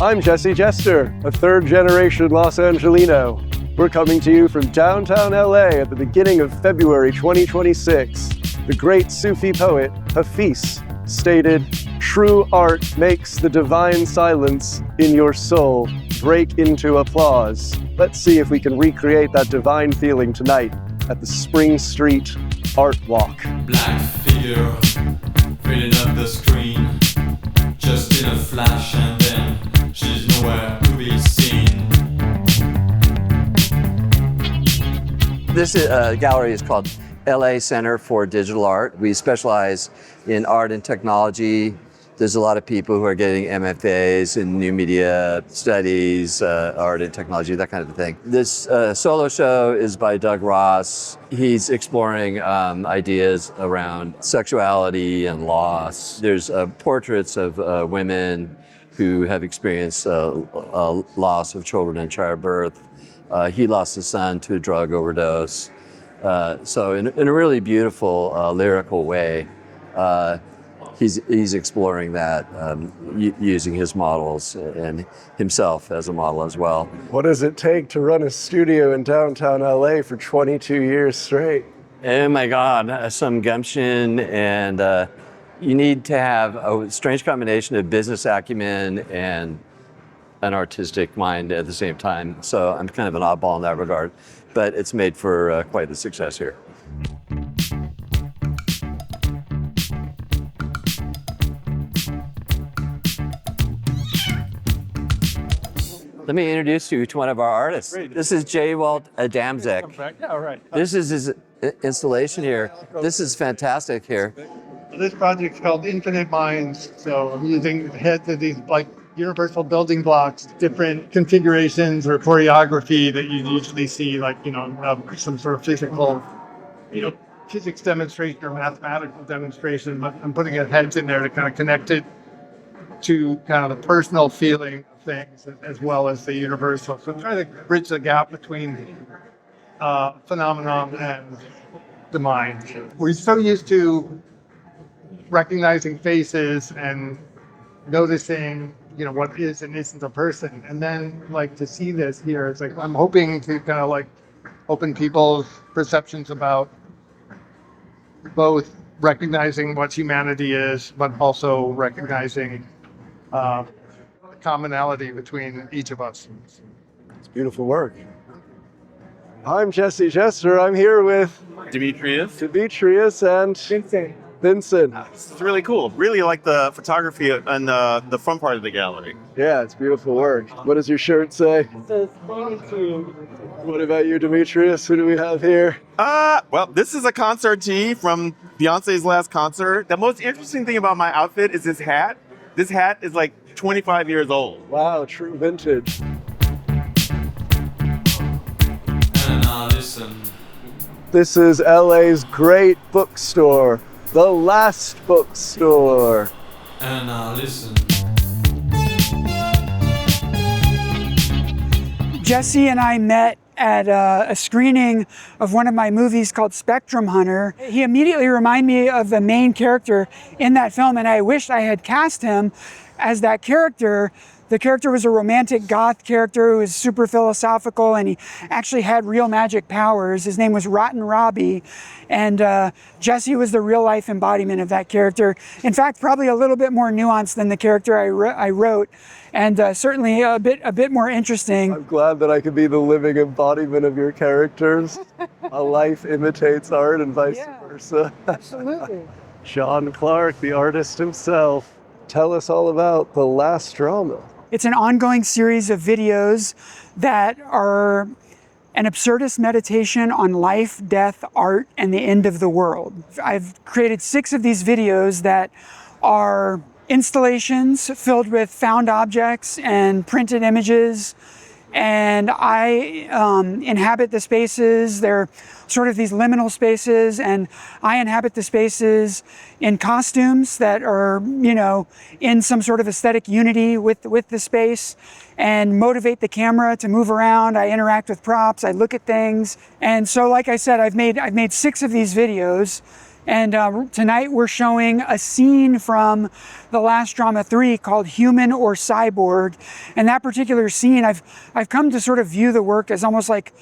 I'm Jesster, a third-generation Los Angelino. We're coming to you from downtown LA at the beginning of February 2026. The great Sufi poet Hafiz stated, "True art makes the divine silence in your soul break into applause." Let's see if we can recreate that divine feeling tonight at the Spring Street Art Walk. Black figure filling up the screen, just in a flash and then she's nowhere to be seen. This gallery is called LA Center for Digital Art. We specialize in art and technology. There's a lot of people who are getting MFAs in new media studies, art and technology, that kind of thing. This solo show is by Doug Ross. He's exploring ideas around sexuality and loss. There's portraits of women who have experienced loss of children in childbirth. He lost his son to a drug overdose. So in a really beautiful lyrical way, he's exploring that using his models and himself as a model as well. What does it take to run a studio in downtown LA for 22 years straight? Oh my God, some gumption, and you need to have a strange combination of business acumen and an artistic mind at the same time. So I'm kind of an oddball in that regard, but it's made for quite the success here. Let me introduce you to one of our artists. Great. This is J. Walt Adamczyk. Yeah, all right. This is his installation here. This is fantastic here. This project's called Infinite Minds. So I'm using heads of these like universal building blocks, different configurations or choreography that you usually see, like, some sort of physical, physics demonstration or mathematical demonstration. But I'm putting heads in there to kind of connect it to kind of the personal feeling of things as well as the universal. So I'm trying to bridge the gap between phenomenon and the mind. We're so used to recognizing faces and noticing, what is and isn't a person. And then to see this here, it's like, I'm hoping to kind of open people's perceptions about both recognizing what humanity is, but also recognizing the commonality between each of us. It's beautiful work. I'm Jesster. I'm here with Demetrius and Vincent. This is really cool. Really like the photography and the front part of the gallery. Yeah, it's beautiful work. What does your shirt say? It says, "Thank you." What about you, Demetrius? Who do we have here? Well, this is a concert tee from Beyonce's last concert. The most interesting thing about my outfit is this hat. This hat is like 25 years old. Wow, true vintage. And now listen. This is LA's great bookstore, the Last Bookstore. And now listen. Jesse and I met at a screening of one of my movies called Spectrum Hunter. He immediately reminded me of the main character in that film, and I wished I had cast him as that character. The character was a romantic goth character who was super philosophical, and he actually had real magic powers. His name was Rotten Robbie, and Jesse was the real life embodiment of that character. In fact, probably a little bit more nuanced than the character I wrote, and certainly a bit more interesting. I'm glad that I could be the living embodiment of your characters. A life imitates art and vice versa. Absolutely. Sean Clark, the artist himself. Tell us all about The Last Drama. It's an ongoing series of videos that are an absurdist meditation on life, death, art, and the end of the world. I've created 6 of these videos that are installations filled with found objects and printed images, and I inhabit the spaces. They're sort of these liminal spaces, and I inhabit the spaces in costumes that are, in some sort of aesthetic unity with the space, and motivate the camera to move around. I interact with props, I look at things. And so, like I said, I've made 6 of these videos, And tonight we're showing a scene from the last drama 3 called Human or Cyborg. And that particular scene, I've come to sort of view the work as almost like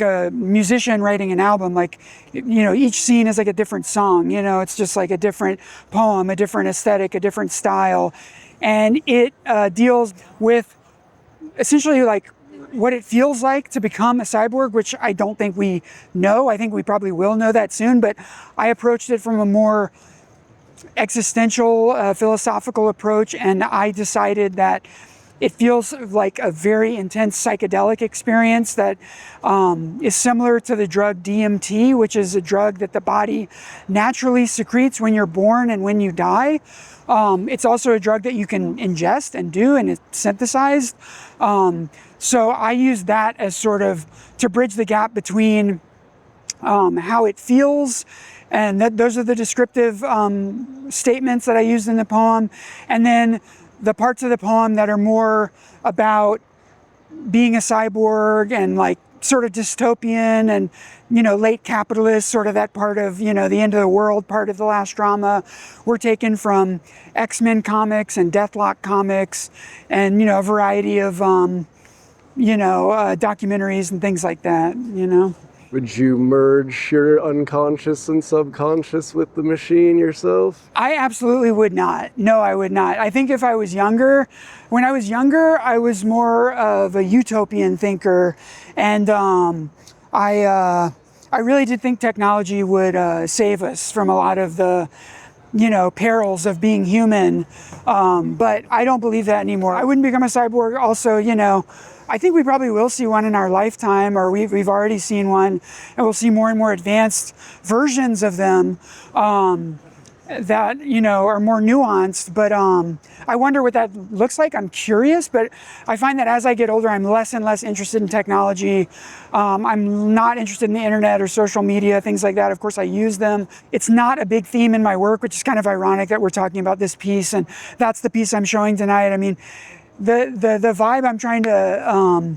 a musician writing an album. Like, you know, each scene is like a different song, you know, it's just like a different poem, a different aesthetic, a different style. And it deals with essentially like what it feels like to become a cyborg, which I don't think we know. I think we probably will know that soon, but I approached it from a more existential, philosophical approach, and I decided that it feels like a very intense psychedelic experience that is similar to the drug DMT, which is a drug that the body naturally secretes when you're born and when you die. It's also a drug that you can ingest and do, and it's synthesized. So I use that as sort of to bridge the gap between how it feels, and those are the descriptive statements that I used in the poem, and then the parts of the poem that are more about being a cyborg and like sort of dystopian and, you know, late capitalist, sort of that part of, you know, the end of the world part of the last drama, were taken from X-Men comics and Deathlock comics and, you know, a variety of, documentaries and things like that, you know. Would you merge your unconscious and subconscious with the machine yourself? I absolutely would not. No, I would not. I think if I was younger, when I was younger, I was more of a utopian thinker, and I really did think technology would save us from a lot of the, you know, perils of being human. But I don't believe that anymore. I wouldn't become a cyborg. Also, you know, I think we probably will see one in our lifetime, or we've already seen one, and we'll see more and more advanced versions of them that, you know, are more nuanced. But I wonder what that looks like. I'm curious, but I find that as I get older, I'm less and less interested in technology. I'm not interested in the internet or social media, things like that. Of course, I use them. It's not a big theme in my work, which is kind of ironic that we're talking about this piece, and that's the piece I'm showing tonight. I mean, the vibe I'm trying to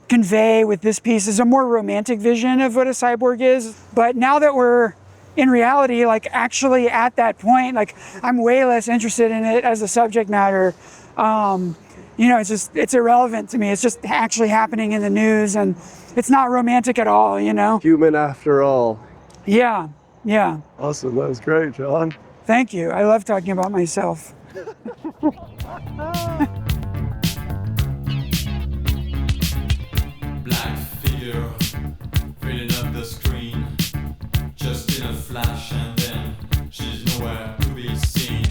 convey with this piece is a more romantic vision of what a cyborg is. But now that we're in reality, like actually at that point, like I'm way less interested in it as a subject matter. You know, it's irrelevant to me. It's just actually happening in the news, and it's not romantic at all, you know? Human after all. Yeah, yeah. Awesome, that was great, John. Thank you. I love talking about myself. Black figure fading up the screen, just in a flash, and then she's nowhere to be seen.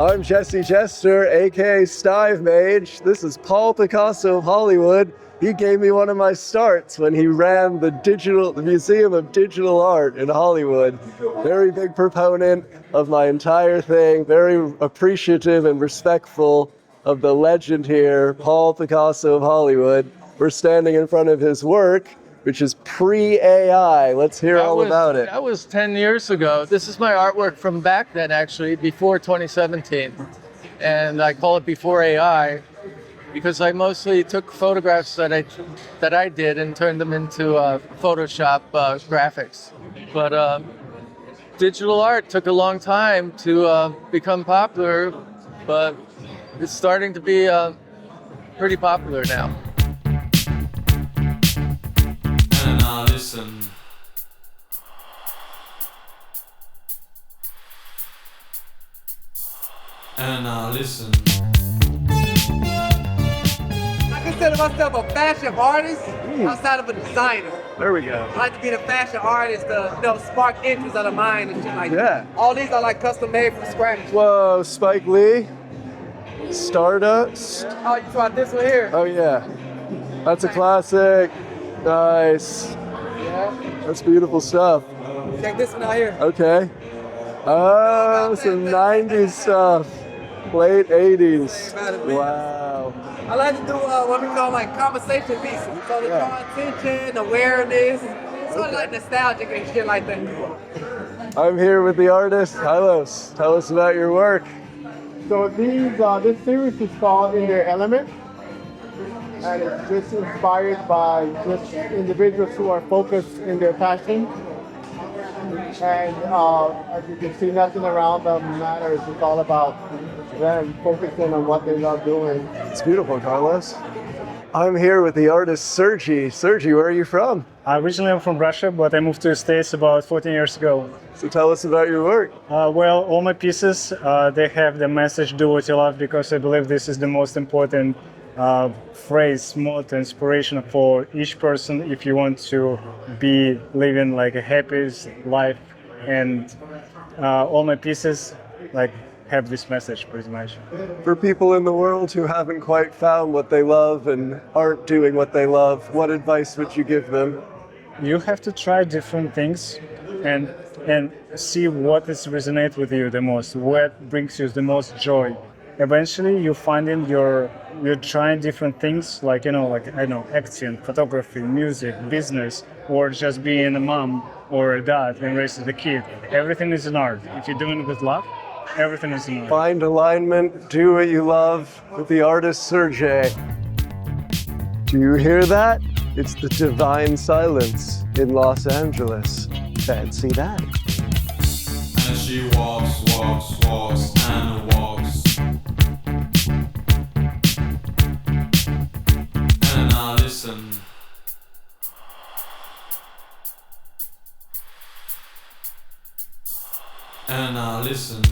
I'm Jesster, aka Stive Mage. This is Paul Picasso of Hollywood. He gave me one of my starts when he ran the Museum of Digital Art in Hollywood. Very big proponent of my entire thing, very appreciative and respectful of the legend here, Paul Picasso of Hollywood. We're standing in front of his work, which is pre-AI. Let's hear all about it. That was 10 years ago. This is my artwork from back then, actually, before 2017. And I call it before AI because I mostly took photographs that I did and turned them into Photoshop graphics. But digital art took a long time to become popular, but it's starting to be pretty popular now. And now listen. And now listen. I consider myself a fashion artist outside of a designer. There we go. I like to be a fashion artist to, you know, spark interest of the mind and shit like Yeah. that. All these are like custom made from scratch. Whoa, Spike Lee. Stardust. Oh, you saw this one here? Oh yeah. That's a classic. Nice. Yeah. That's beautiful stuff. Check this one out here. Okay. Oh, some 90s stuff. Late 80s. Wow. I like to do what we call like conversation pieces. So to draw attention, awareness, sort of like nostalgic and shit like that. I'm here with the artist, Hylos. Tell us about your work. So this series is called In Your Element. and it's just inspired by just individuals who are focused in their passion. And as you can see, nothing around them matters. It's all about them focusing on what they love doing. It's beautiful, Carlos. I'm here with the artist Sergi. Sergi, where are you from? Originally, I'm from Russia, but I moved to the States about 14 years ago. So tell us about your work. Well, all my pieces, they have the message, do what you love, because I believe this is the most important phrase, motto, inspiration for each person if you want to be living like a happy life. And all my pieces like have this message pretty much. For people in the world who haven't quite found what they love and aren't doing what they love, what advice would you give them? You have to try different things and see what is resonate with you the most, what brings you the most joy. Eventually you finding you're trying different things like, I don't know, acting, photography, music, business, or just being a mom or a dad and raising the kid. Everything is an art. If you're doing it with love, everything is an art. Find alignment, do what you love with the artist Sergey. Do you hear that? It's the divine silence in Los Angeles. Fancy that. And she walks, walks, walks, and walks. And I listen. And I listen.